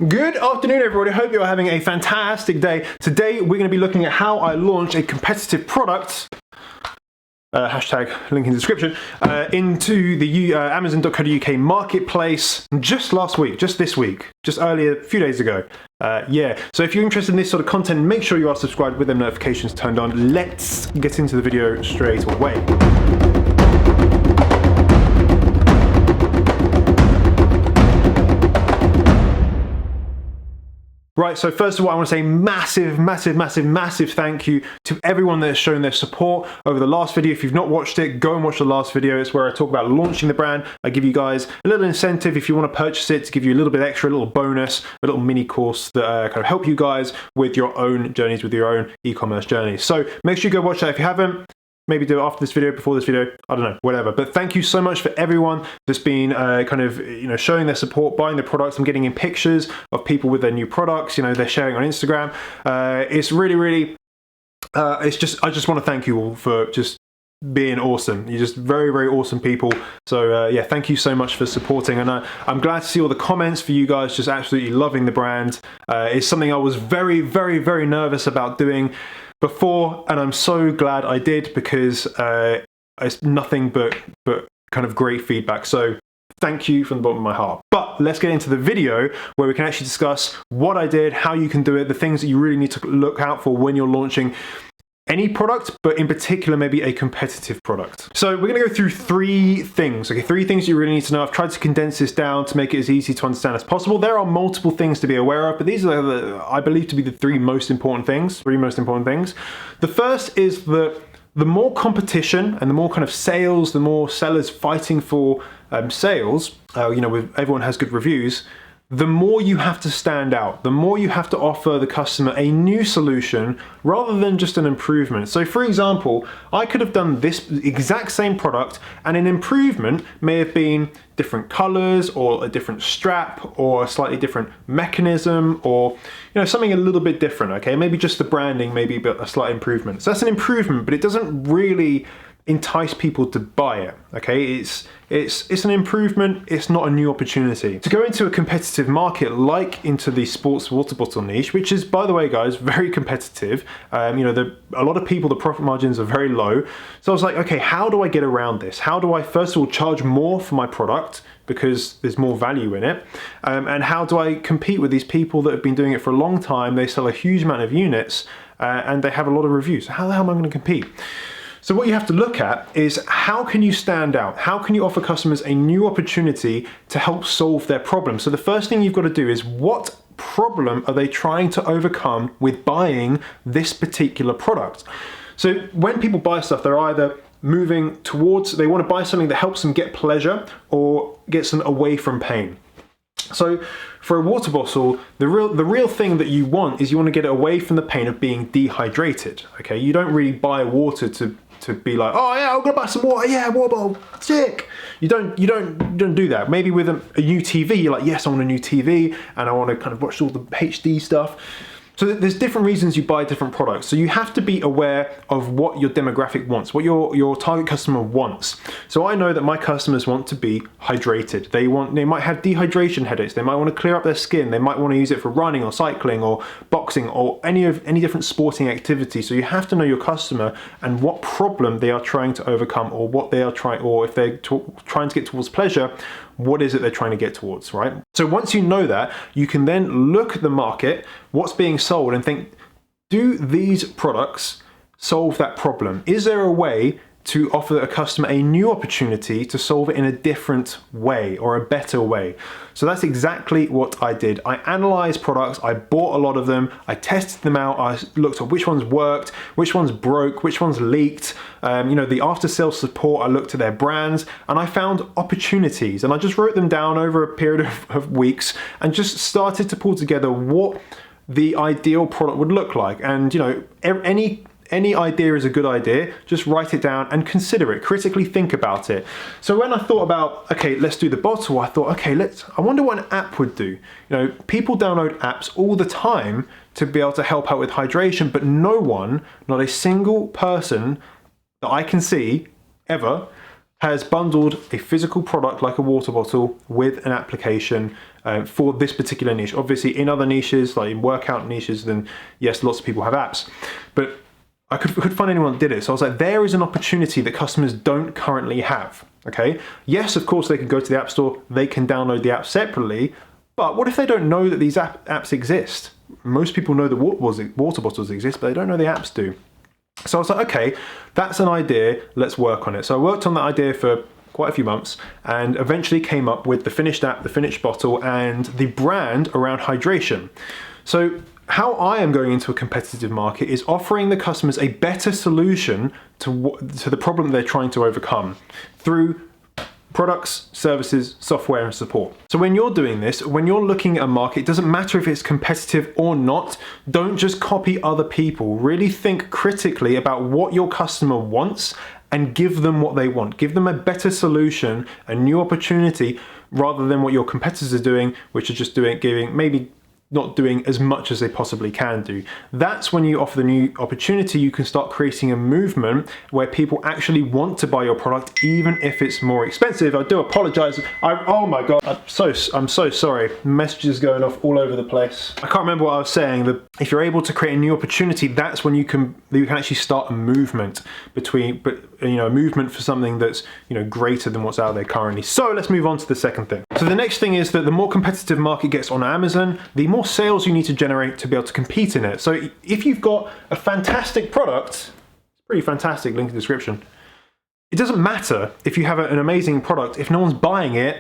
Good afternoon, everybody. I hope you're having a fantastic day. Today, we're going to be looking at how I launch a competitive product, hashtag link in the description, into the Amazon.co.uk marketplace just last week, just this week, just earlier, a few days ago. So if you're interested in this sort of content, make sure you are subscribed with them notifications turned on. Let's get into the video straight away. Right, so first of all, I want to say massive thank you to everyone that has shown their support over the last video. If you've not watched it, go and watch the last video. It's where I talk about launching the brand. I give you guys a little incentive if you want to purchase it, to give you a little bit extra, a little bonus, a little mini course that kind of help you guys with your own journeys, with your own e-commerce journeys. So make sure you go watch that if you haven't. Maybe do it after this video, before this video, I don't know, whatever. But thank you so much for everyone that's been showing their support, buying the products. I'm getting in pictures of people with their new products. They're sharing on Instagram. It's really, I just want to thank you all for just being awesome. You're just very awesome people. So yeah, thank you so much for supporting. And I'm glad to see all the comments for you guys just absolutely loving the brand. It's something I was very nervous about doing before, and I'm so glad I did, because it's nothing but kind of great feedback. So thank you from the bottom of my heart. But let's get into the video where we can actually discuss what I did, how you can do it, the things that you really need to look out for when you're launching any product, but in particular, maybe a competitive product. So we're gonna go through three things, okay? Three things you really need to know. I've tried to condense this down to make it as easy to understand as possible. There are multiple things to be aware of, but these are, I believe, to be the three most important things. The first is that the more competition and the more kind of sales, the more sellers fighting for sales, everyone has good reviews, the more you have to stand out, the more you have to offer the customer a new solution rather than just an improvement. So for example, I could have done this exact same product, and an improvement may have been different colors or a different strap or a slightly different mechanism, or something a little bit different, okay? Maybe just the branding, maybe a slight improvement. So that's an improvement, but it doesn't really entice people to buy it, okay? It's an improvement, it's not a new opportunity. To go into a competitive market like into the sports water bottle niche, which is, by the way, guys, very competitive. A lot of people, the profit margins are very low. So I was like, okay, how do I get around this? How do I, first of all, charge more for my product because there's more value in it? And how do I compete with these people that have been doing it for a long time? They sell a huge amount of units and they have a lot of reviews. How the hell am I gonna compete? So what you have to look at is, how can you stand out? How can you offer customers a new opportunity to help solve their problem? So the first thing you've got to do is, what problem are they trying to overcome with buying this particular product? So when people buy stuff, they're either moving towards, they want to buy something that helps them get pleasure or gets them away from pain. So for a water bottle, the real thing that you want is, you want to get it away from the pain of being dehydrated. Okay, you don't really buy water to be like, oh yeah, I'm gonna buy some water, yeah, water bottle, sick. You don't do that. Maybe with a new TV, you're like, yes, I want a new TV and I want to kind of watch all the HD stuff. So there's different reasons you buy different products. So you have to be aware of what your demographic wants, what your target customer wants. So I know that my customers want to be hydrated. They might have dehydration headaches. They might want to clear up their skin. They might want to use it for running or cycling or boxing or any different sporting activity. So you have to know your customer and what problem they are trying to overcome, or what they are trying, or if they're trying to get towards pleasure, what is it they're trying to get towards, right? So once you know that, you can then look at the market, what's being sold, and think, do these products solve that problem? Is there a way to offer a customer a new opportunity to solve it in a different way or a better way? So that's exactly what I did. I analyzed products, I bought a lot of them, I tested them out, I looked at which ones worked, which ones broke, which ones leaked, the after sales support, I looked at their brands, and I found opportunities, and I just wrote them down over a period of weeks and just started to pull together what the ideal product would look like. And any idea is a good idea. Just write it down and consider it, critically think about it. So when I thought about, okay, let's do the bottle, I thought, okay, I wonder what an app would do. People download apps all the time to be able to help out with hydration, but no one, not a single person that I can see ever, has bundled a physical product like a water bottle with an application for this particular niche. Obviously, in other niches, like in workout niches, then yes, lots of people have apps. But I could find anyone that did it. So I was like, there is an opportunity that customers don't currently have, okay? Yes, of course, they can go to the App Store, they can download the app separately, but what if they don't know that these apps exist? Most people know that water bottles exist, but they don't know the apps do. So I was like, okay, that's an idea, let's work on it. So I worked on that idea for quite a few months and eventually came up with the finished app, the finished bottle, and the brand around hydration. So how I am going into a competitive market is offering the customers a better solution to the problem they're trying to overcome through products, services, software, and support. So when you're doing this, when you're looking at a market, it doesn't matter if it's competitive or not, don't just copy other people. Really think critically about what your customer wants and give them what they want. Give them a better solution, a new opportunity, rather than what your competitors are doing, which are just maybe not doing as much as they possibly can do. That's when you offer the new opportunity, you can start creating a movement where people actually want to buy your product, even if it's more expensive. I do apologize. Oh my God, I'm so sorry. Messages going off all over the place. I can't remember what I was saying. That if you're able to create a new opportunity, that's when you can actually start a movement a movement for something that's, greater than what's out there currently. So let's move on to the second thing. So the next thing is that the more competitive market gets on Amazon, the more sales you need to generate to be able to compete in it. So if you've got a fantastic product, it's pretty fantastic, link in the description. It doesn't matter if you have an amazing product, if no one's buying it,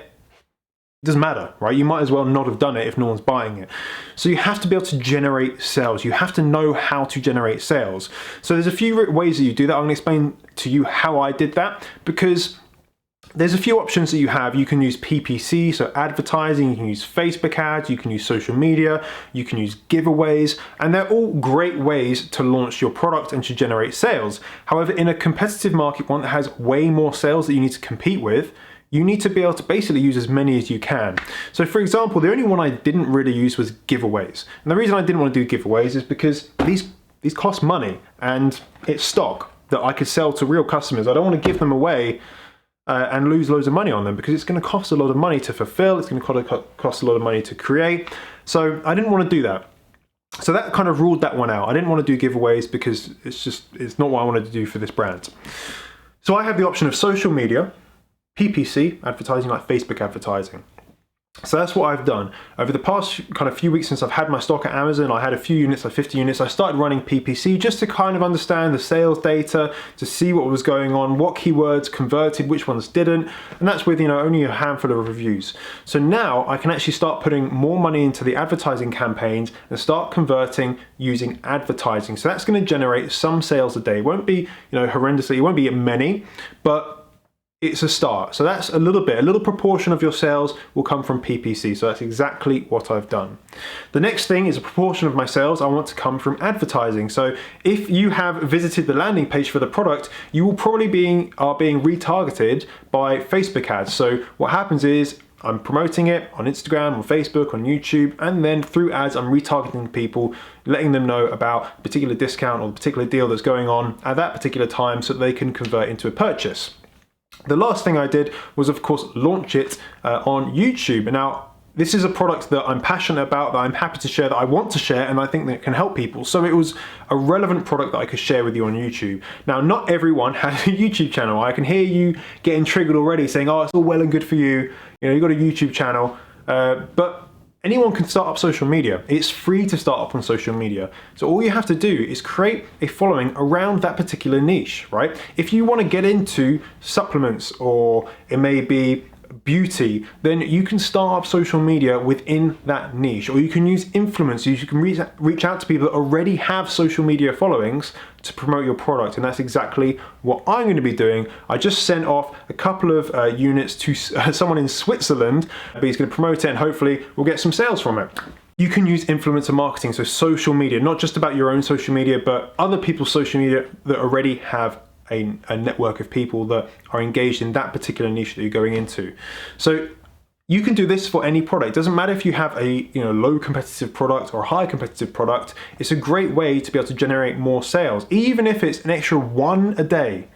it doesn't matter, right? You might as well not have done it if no one's buying it. So you have to be able to generate sales. You have to know how to generate sales. So there's a few ways that you do that. I'm going to explain to you how I did that, because there's a few options that you have. You can use PPC, so advertising, you can use Facebook ads, you can use social media, you can use giveaways, and they're all great ways to launch your product and to generate sales. However, in a competitive market, one that has way more sales that you need to compete with, you need to be able to basically use as many as you can. So for example, the only one I didn't really use was giveaways. And the reason I didn't want to do giveaways is because these cost money and it's stock that I could sell to real customers. I don't want to give them away and lose loads of money on them, because it's going to cost a lot of money to fulfill, it's going to cost a lot of money to create. So I didn't want to do that. So that kind of ruled that one out. I didn't want to do giveaways because it's not what I wanted to do for this brand. So I have the option of social media, PPC, advertising, like Facebook advertising. So that's what I've done. Over the past kind of few weeks since I've had my stock at Amazon, I had a few units, like 50 units, I started running PPC just to kind of understand the sales data, to see what was going on, what keywords converted, which ones didn't, and that's with, only a handful of reviews. So now I can actually start putting more money into the advertising campaigns and start converting using advertising. So that's going to generate some sales a day. It won't be, horrendously, it won't be many, but it's a start. So that's a little proportion of your sales will come from PPC. So that's exactly what I've done. The next thing is a proportion of my sales I want to come from advertising. So if you have visited the landing page for the product, you will probably being retargeted by Facebook ads. So what happens is I'm promoting it on Instagram, on Facebook, on YouTube, and then through ads, I'm retargeting people, letting them know about a particular discount or a particular deal that's going on at that particular time so that they can convert into a purchase. The last thing I did was, of course, launch it on YouTube. And now, this is a product that I'm passionate about, that I'm happy to share, that I want to share, and I think that it can help people. So it was a relevant product that I could share with you on YouTube. Now, not everyone has a YouTube channel. I can hear you getting triggered already, saying, oh, it's all well and good for you. You've got a YouTube channel. But anyone can start up social media. It's free to start up on social media. So all you have to do is create a following around that particular niche, right? If you want to get into supplements, or it may be beauty, then you can start up social media within that niche, or you can use influencers. You can reach out to people that already have social media followings to promote your product, and that's exactly what I'm going to be doing. I just sent off a couple of units to someone in Switzerland, but he's going to promote it and hopefully we'll get some sales from it. You can use influencer marketing, so social media, not just about your own social media, but other people's social media that already have a network of people that are engaged in that particular niche that you're going into. So you can do this for any product. It doesn't matter if you have a low competitive product or a high competitive product. It's a great way to be able to generate more sales, even if it's an extra 1 a day,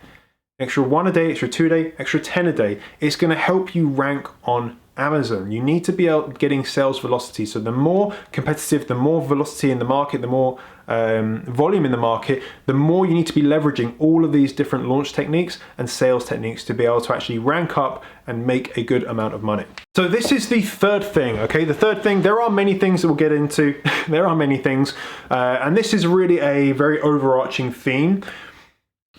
extra 1 a day, extra 2 a day, extra 10 a day. It's going to help you rank on Amazon. You need to be getting sales velocity. So the more competitive, the more velocity in the market, the more volume in the market, the more you need to be leveraging all of these different launch techniques and sales techniques to be able to actually rank up and make a good amount of money. So this is the third thing, okay? The third thing, there are many things that we'll get into. There are many things, and this is really a very overarching theme.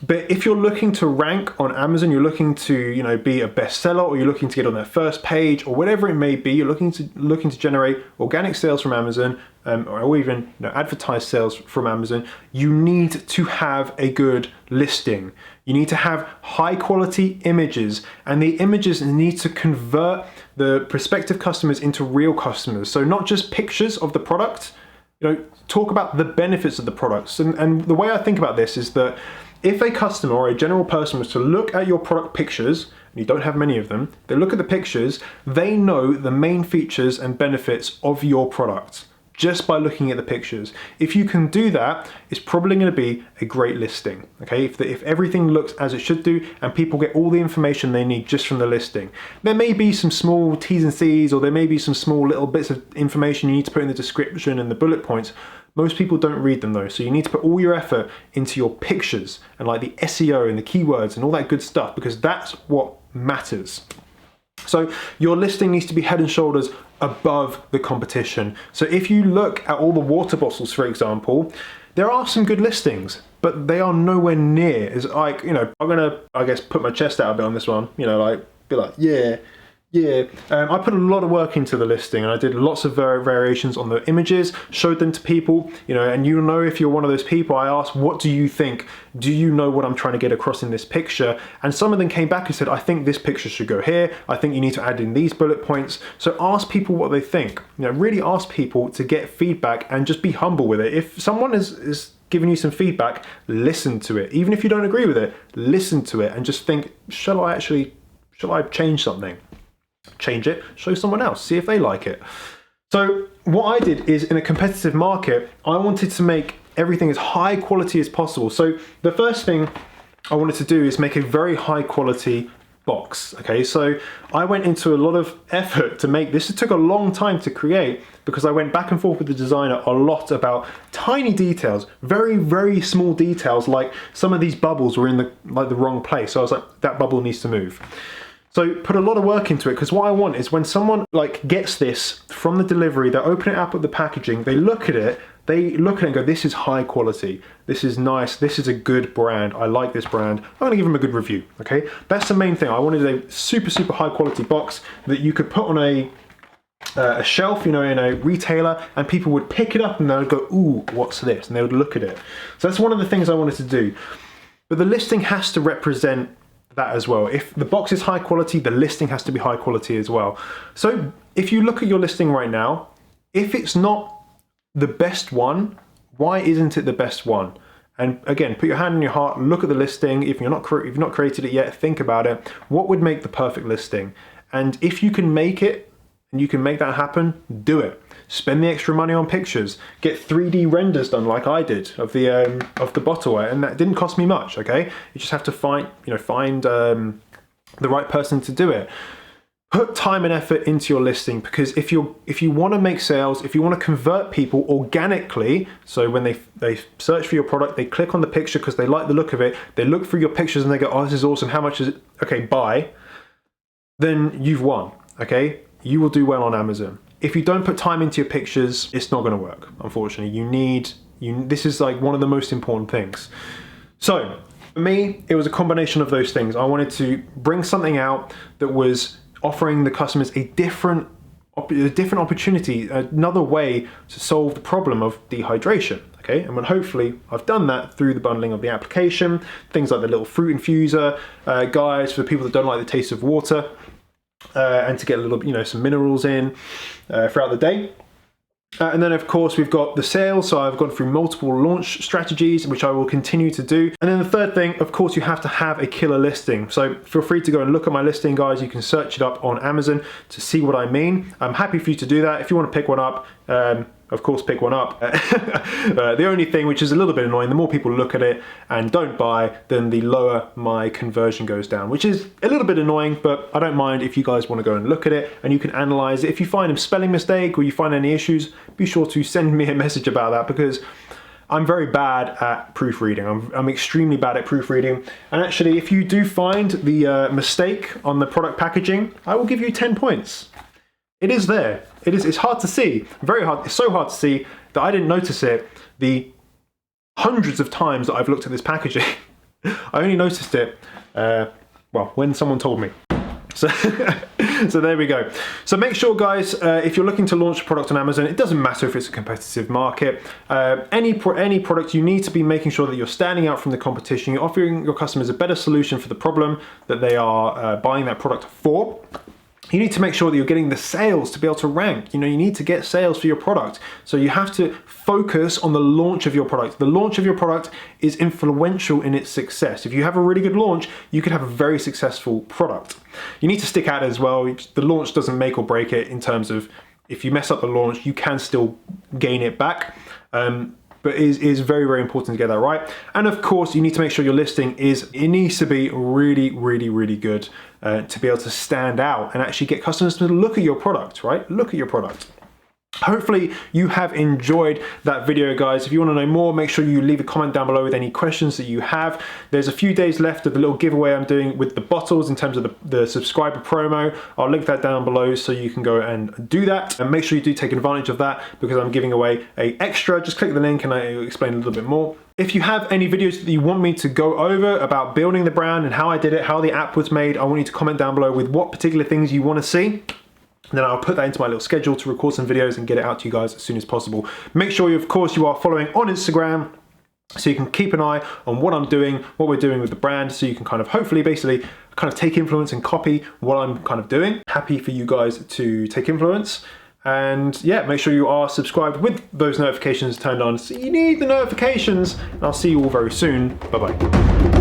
But if you're looking to rank on Amazon, you're looking to, you know, be a bestseller, or you're looking to get on their first page, or whatever it may be, you're looking to generate organic sales from Amazon, or even, you know, advertised sales from Amazon, you need to have a good listing. You need to have high quality images, and the images need to convert the prospective customers into real customers. So not just pictures of the product, you know, talk about the benefits of the products. And the way I think about this is that if a customer or a general person was to look at your product pictures, and you don't have many of them, they look at the pictures, they know the main features and benefits of your product just by looking at the pictures. If you can do that, it's probably going to be a great listing, okay? If everything looks as it should do and people get all the information they need just from the listing. There may be some small T's and C's, or there may be some small little bits of information you need to put in the description and the bullet points. Most people don't read them though, so you need to put all your effort into your pictures and like the SEO and the keywords and all that good stuff, because that's what matters. So your listing needs to be head and shoulders above the competition. So if you look at all the water bottles, for example, there are some good listings, but they are nowhere near as, like, you know, I'm gonna, I guess, put my chest out a bit on this one, you know, like, be like, yeah. I put a lot of work into the listing, and I did lots of variations on the images, showed them to people, you know, and you know, if you're one of those people, I asked, what do you think? Do you know what I'm trying to get across in this picture? And some of them came back and said, I think this picture should go here. I think you need to add in these bullet points. So ask people what they think, you know, really ask people to get feedback and just be humble with it. If someone is giving you some feedback, listen to it. Even if you don't agree with it, listen to it and just think, shall I change something? Change it, show someone else, see if they like it. So what I did is, in a competitive market, I wanted to make everything as high quality as possible. So the first thing I wanted to do is make a very high quality box. Okay, so I went into a lot of effort to make this. It took a long time to create because I went back and forth with the designer a lot about tiny details, very, very small details, like some of these bubbles were in the wrong place. So I was like, that bubble needs to move. So put a lot of work into it, because what I want is when someone like gets this from the delivery, they open it up with the packaging, they look at it and go, this is high quality, this is nice, this is a good brand, I like this brand, I'm gonna give them a good review, okay? That's the main thing. I wanted a super, super high quality box that you could put on a shelf, you know, in a retailer, and people would pick it up and they would go, ooh, what's this? And they would look at it. So that's one of the things I wanted to do. But the listing has to represent that as well. If the box is high quality, the listing has to be high quality as well. So if you look at your listing right now, if it's not the best one, why isn't it the best one? And again, put your hand on your heart, look at the listing. If you've not created it yet, think about it. What would make the perfect listing? And if you can make it, and you can make that happen, do it. Spend the extra money on pictures. Get 3D renders done like I did of the bottle, and that didn't cost me much. Okay, you just have to find the right person to do it. Put time and effort into your listing, because if you want to make sales, if you want to convert people organically, so when they search for your product, they click on the picture because they like the look of it, they look through your pictures and they go, oh, this is awesome, how much is it? Okay, buy. Then you've won. Okay, you will do well on Amazon. If you don't put time into your pictures, it's not going to work, unfortunately. This is like one of the most important things. So for me, it was a combination of those things. I wanted to bring something out that was offering the customers a different opportunity, another way to solve the problem of dehydration. Okay, and when hopefully I've done that through the bundling of the application, things like the little fruit infuser guides for people that don't like the taste of water. And to get a little, some minerals in throughout the day. And then of course we've got the sales, so I've gone through multiple launch strategies, which I will continue to do. And then the third thing, of course, you have to have a killer listing. So feel free to go and look at my listing, guys. You can search it up on Amazon to see what I mean. I'm happy for you to do that. If you want to pick one up, of course pick one up. The only thing which is a little bit annoying, the more people look at it and don't buy, then the lower my conversion goes down, which is a little bit annoying, but I don't mind if you guys want to go and look at it and you can analyze it. If you find a spelling mistake or you find any issues, be sure to send me a message about that, because I'm very bad at proofreading. I'm extremely bad at proofreading. And actually, if you do find the mistake on the product packaging, I will give you 10 points. It is there. It's hard to see, very hard. It's so hard to see that I didn't notice it the hundreds of times that I've looked at this packaging. I only noticed it, well, when someone told me. So, so there we go. So make sure, guys, if you're looking to launch a product on Amazon, it doesn't matter if it's a competitive market. Any product, you need to be making sure that you're standing out from the competition. You're offering your customers a better solution for the problem that they are buying that product for. You need to make sure that you're getting the sales to be able to rank. You know, you need to get sales for your product. So you have to focus on the launch of your product. The launch of your product is influential in its success. If you have a really good launch, you could have a very successful product. You need to stick at it as well. The launch doesn't make or break it in terms of if you mess up the launch, you can still gain it back. But it is very, very important to get that right. And of course, you need to make sure your listing it needs to be really, really, really good to be able to stand out and actually get customers to look at your product, right? Look at your product. Hopefully you have enjoyed that video, guys. If you want to know more, make sure you leave a comment down below with any questions that you have. There's a few days left of the little giveaway I'm doing with the bottles in terms of the subscriber promo. I'll link that down below so you can go and do that. And make sure you do take advantage of that, because I'm giving away an extra. Just click the link and I'll explain a little bit more. If you have any videos that you want me to go over about building the brand and how I did it, how the app was made, I want you to comment down below with what particular things you want to see. And then I'll put that into my little schedule to record some videos and get it out to you guys as soon as possible. Make sure you, of course, you are following on Instagram so you can keep an eye on what I'm doing, what we're doing with the brand, so you can kind of hopefully basically kind of take influence and copy what I'm kind of doing. Happy for you guys to take influence. And yeah, make sure you are subscribed with those notifications turned on. So you need the notifications, and I'll see you all very soon. Bye-bye.